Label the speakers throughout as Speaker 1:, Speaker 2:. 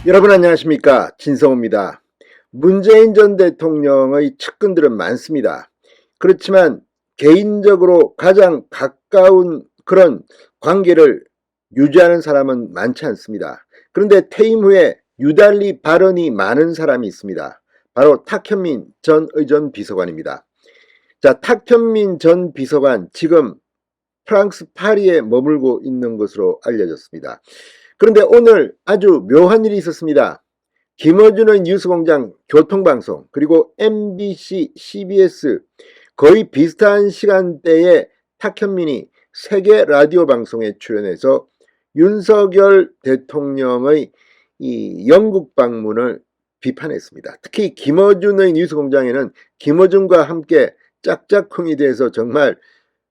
Speaker 1: 여러분 안녕하십니까, 진성호입니다. 문재인 전 대통령의 측근들은 많습니다. 그렇지만 개인적으로 가장 가까운 그런 관계를 유지하는 사람은 많지 않습니다. 그런데 퇴임 후에 유달리 발언이 많은 사람이 있습니다. 바로 탁현민 전 의전 비서관입니다. 자, 탁현민 전 비서관 지금 프랑스 파리에 머물고 있는 것으로 알려졌습니다. 그런데 오늘 아주 묘한 일이 있었습니다. 김어준의 뉴스공장 교통방송, 그리고 MBC, CBS 거의 비슷한 시간대에 탁현민이 세계 라디오 방송에 출연해서 윤석열 대통령의 이 영국 방문을 비판했습니다. 특히 김어준의 뉴스공장에는 김어준과 함께 짝짝꿍이 돼서 정말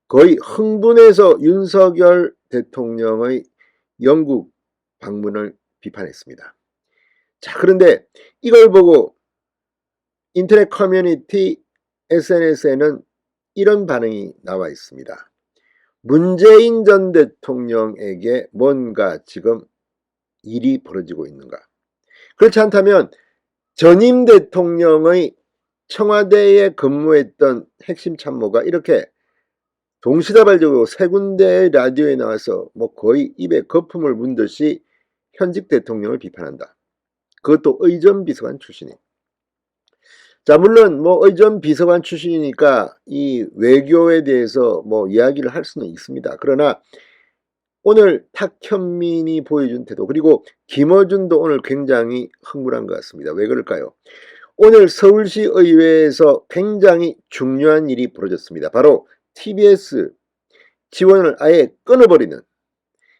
Speaker 1: 거의 흥분해서 윤석열 대통령의 영국 방문을 비판했습니다. 자, 그런데 이걸 보고 인터넷 커뮤니티 SNS에는 이런 반응이 나와 있습니다. 문재인 전 대통령에게 뭔가 지금 일이 벌어지고 있는가? 그렇지 않다면 전임 대통령의 청와대에 근무했던 핵심 참모가 이렇게 동시다발적으로 세 군데의 라디오에 나와서 뭐 거의 입에 거품을 문 듯이 현직 대통령을 비판한다. 그것도 의전 비서관 출신이. 자, 물론 뭐 의전 비서관 출신이니까 이 외교에 대해서 뭐 이야기를 할 수는 있습니다. 그러나 오늘 탁현민이 보여준 태도, 그리고 김어준도 오늘 굉장히 흥분한 것 같습니다. 왜 그럴까요? 오늘 서울시 의회에서 굉장히 중요한 일이 벌어졌습니다. 바로 TBS 지원을 아예 끊어버리는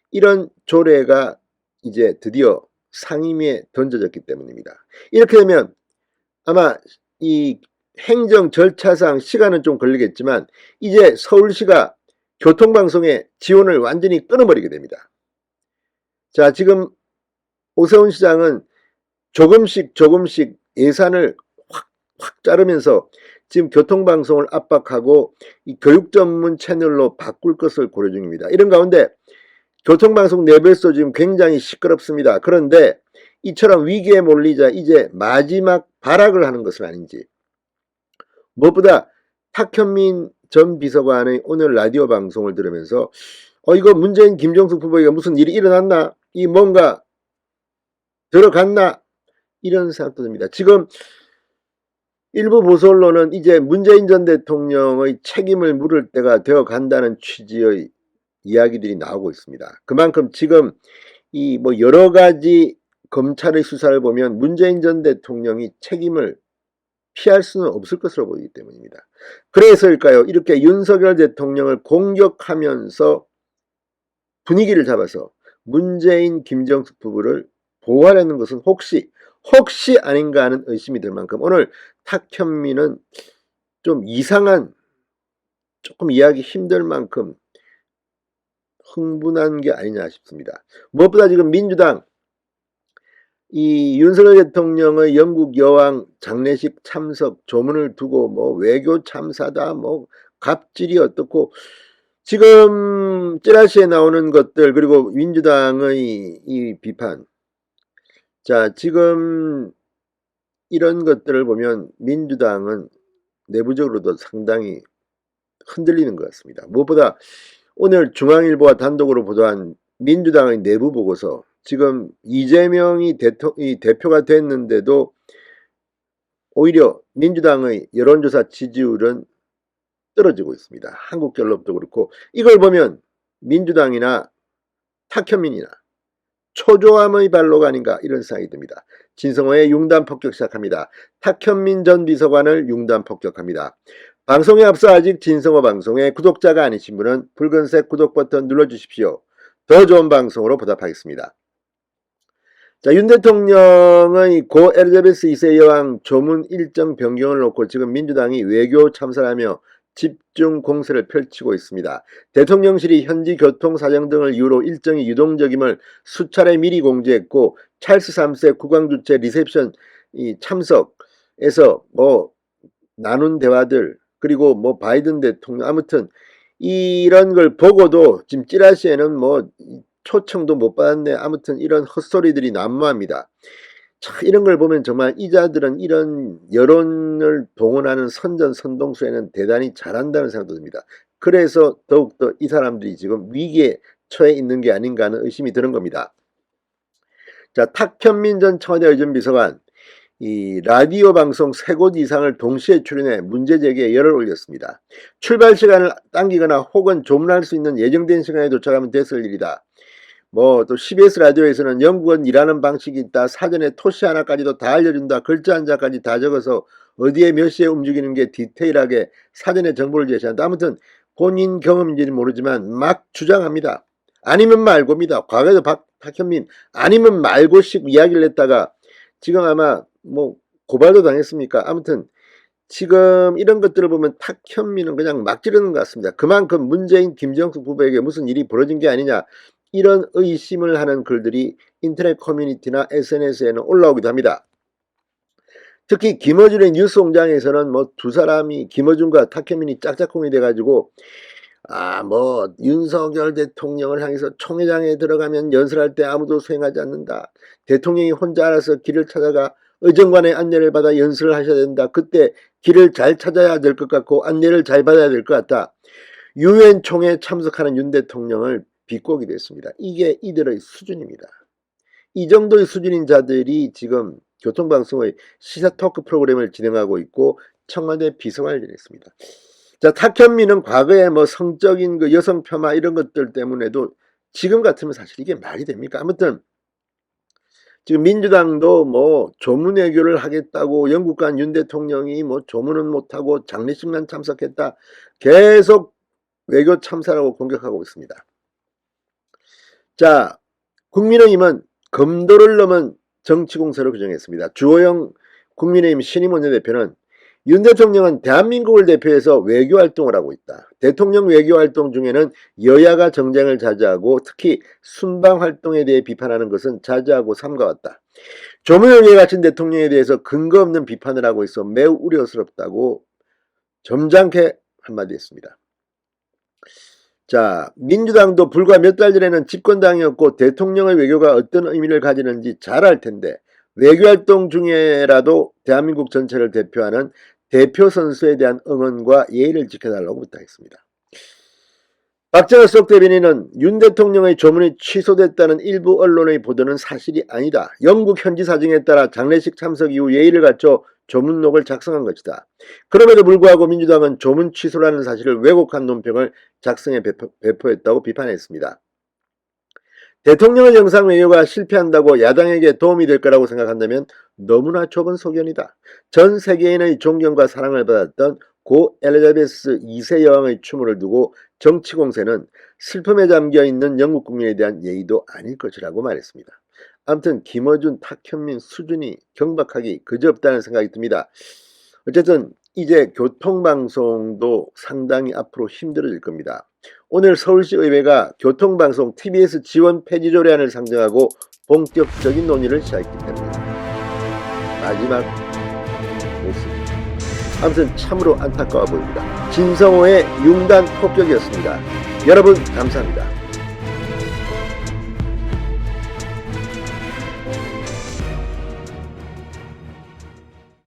Speaker 1: 이런 조례가 이제 드디어 상임위에 던져졌기 때문입니다. 이렇게 되면 아마 이 행정 절차상 시간은 좀 걸리겠지만 이제 서울시가 교통방송의 지원을 완전히 끊어버리게 됩니다. 자, 지금 오세훈 시장은 조금씩 예산을 확 자르면서 지금 교통방송을 압박하고 이 교육 전문 채널로 바꿀 것을 고려 중입니다. 이런 가운데 교통방송 내부에서 지금 굉장히 시끄럽습니다. 그런데 이처럼 위기에 몰리자 이제 마지막 발악을 하는 것은 아닌지. 무엇보다 탁현민 전 비서관의 오늘 라디오 방송을 들으면서 이거 문재인 김정숙 후보에게 무슨 일이 일어났나? 이 뭔가 들어갔나? 이런 생각도 듭니다. 지금 일부 보수 언론은 이제 문재인 전 대통령의 책임을 물을 때가 되어 간다는 취지의 이야기들이 나오고 있습니다. 그만큼 지금 이 뭐 여러 가지 검찰의 수사를 보면 문재인 전 대통령이 책임을 피할 수는 없을 것으로 보이기 때문입니다. 그래서일까요? 이렇게 윤석열 대통령을 공격하면서 분위기를 잡아서 문재인 김정숙 부부를 보호하려는 것은 혹시 아닌가 하는 의심이 들 만큼 오늘 탁현민은 좀 이상한, 조금 이해하기 힘들 만큼 흥분한 게 아니냐 싶습니다. 무엇보다 지금 민주당 이 윤석열 대통령의 영국 여왕 장례식 참석 조문을 두고 뭐 외교 참사다, 뭐 갑질이 어떻고, 지금 찌라시에 나오는 것들, 그리고 민주당의 이 비판. 자, 지금 이런 것들을 보면 민주당은 내부적으로도 상당히 흔들리는 것 같습니다. 무엇보다 오늘 중앙일보가 단독으로 보도한 민주당의 내부 보고서, 지금 이재명이 대표가 됐는데도 오히려 민주당의 여론조사 지지율은 떨어지고 있습니다. 한국갤럽도 그렇고. 이걸 보면 민주당이나 탁현민이나 초조함의 발로가 아닌가 이런 생각이 듭니다. 진성호의 융단 폭격 시작합니다. 탁현민 전 비서관을 융단 폭격합니다. 방송에 앞서 아직 진성호 방송의 구독자가 아니신 분은 붉은색 구독 버튼 눌러주십시오. 더 좋은 방송으로 보답하겠습니다. 자, 윤 대통령의 고 엘리자베스 2세 여왕 조문 일정 변경을 놓고 지금 민주당이 외교 참사를 하며 집중 공세를 펼치고 있습니다. 대통령실이 현지 교통 사정 등을 이유로 일정이 유동적임을 수차례 미리 공지했고, 찰스 3세 국왕 주최 리셉션 참석에서 뭐 나눈 대화들, 그리고 뭐 바이든 대통령, 아무튼 이런 걸 보고도 지금 찌라시에는 뭐 초청도 못 받았네, 아무튼 이런 헛소리들이 난무합니다. 이런 걸 보면 정말 이자들은 이런 여론을 동원하는 선전선동수에는 대단히 잘한다는 생각도 듭니다. 그래서 더욱더 이 사람들이 지금 위기에 처해 있는 게 아닌가 하는 의심이 드는 겁니다. 자, 탁현민 전 청와대 의전비서관 이 라디오 방송 3곳 이상을 동시에 출연해 문제 제기에 열을 올렸습니다. 출발 시간을 당기거나 혹은 조문할 수 있는 예정된 시간에 도착하면 됐을 일이다. 또 CBS 라디오에서는 영국은 일하는 방식이 있다. 사전에 토시 하나까지도 다 알려준다. 글자 한자까지 다 적어서 어디에 몇 시에 움직이는 게 디테일하게 사전에 정보를 제시한다. 아무튼 본인 경험인지는 모르지만 막 주장합니다. 아니면 말고입니다. 과거에도 탁현민 아니면 말고식 이야기를 했다가 지금 아마 고발도 당했습니까? 아무튼 지금 이런 것들을 보면 탁현민은 그냥 막 지르는 것 같습니다. 그만큼 문재인 김정숙 부부에게 무슨 일이 벌어진 게 아니냐 이런 의심을 하는 글들이 인터넷 커뮤니티나 SNS에는 올라오기도 합니다. 특히 김어준의 뉴스공장에서는 두 사람이 김어준과 탁현민이 짝짝꿍이 돼가지고 윤석열 대통령을 향해서 총회장에 들어가면 연설할 때 아무도 수행하지 않는다. 대통령이 혼자 알아서 길을 찾아가 의정관의 안내를 받아 연설을 하셔야 된다. 그때 길을 잘 찾아야 될 것 같고 안내를 잘 받아야 될 것 같다. 유엔 총회에 참석하는 윤 대통령을 비꼬기도 했습니다. 이게 이들의 수준입니다. 이 정도의 수준인 자들이 지금 교통방송의 시사 토크 프로그램을 진행하고 있고 청와대 비서관을 지냈습니다. 자, 탁현민은 과거에 성적인 그 여성 폄하 이런 것들 때문에도 지금 같으면 사실 이게 말이 됩니까? 아무튼 지금 민주당도 조문 외교를 하겠다고 영국 간 윤 대통령이 조문은 못하고 장례식만 참석했다. 계속 외교 참사라고 공격하고 있습니다. 자, 국민의힘은 검도를 넘은 정치공세로 규정했습니다. 주호영 국민의힘 신임 원내대표는 윤 대통령은 대한민국을 대표해서 외교활동을 하고 있다. 대통령 외교활동 중에는 여야가 정쟁을 자제하고 특히 순방활동에 대해 비판하는 것은 자제하고 삼가왔다. 조문영에 갇힌 대통령에 대해서 근거 없는 비판을 하고 있어 매우 우려스럽다고 점잖게 한마디 했습니다. 자, 민주당도 불과 몇 달 전에는 집권당이었고 대통령의 외교가 어떤 의미를 가지는지 잘 알 텐데 외교활동 중에라도 대한민국 전체를 대표하는 대표 선수에 대한 응원과 예의를 지켜달라고 부탁했습니다. 박정호 속 대변인은 윤 대통령의 조문이 취소됐다는 일부 언론의 보도는 사실이 아니다. 영국 현지 사정에 따라 장례식 참석 이후 예의를 갖춰 조문록을 작성한 것이다. 그럼에도 불구하고 민주당은 조문 취소라는 사실을 왜곡한 논평을 작성해 배포했다고 비판했습니다. 대통령의 정상 외교가 실패한다고 야당에게 도움이 될 거라고 생각한다면 너무나 좁은 소견이다. 전 세계인의 존경과 사랑을 받았던 고 엘리자베스 2세 여왕의 추모를 두고 정치 공세는 슬픔에 잠겨있는 영국 국민에 대한 예의도 아닐 것이라고 말했습니다. 아무튼 김어준, 탁현민 수준이 경박하기 그지없다는 생각이 듭니다. 어쨌든 이제 교통방송도 상당히 앞으로 힘들어질 겁니다. 오늘 서울시 의회가 교통방송 TBS 지원 폐지 조례안을 상정하고 본격적인 논의를 시작했기 때문에 마지막 모습입니다. 아무튼 참으로 안타까워 보입니다. 진성호의 융단 폭격이었습니다. 여러분 감사합니다.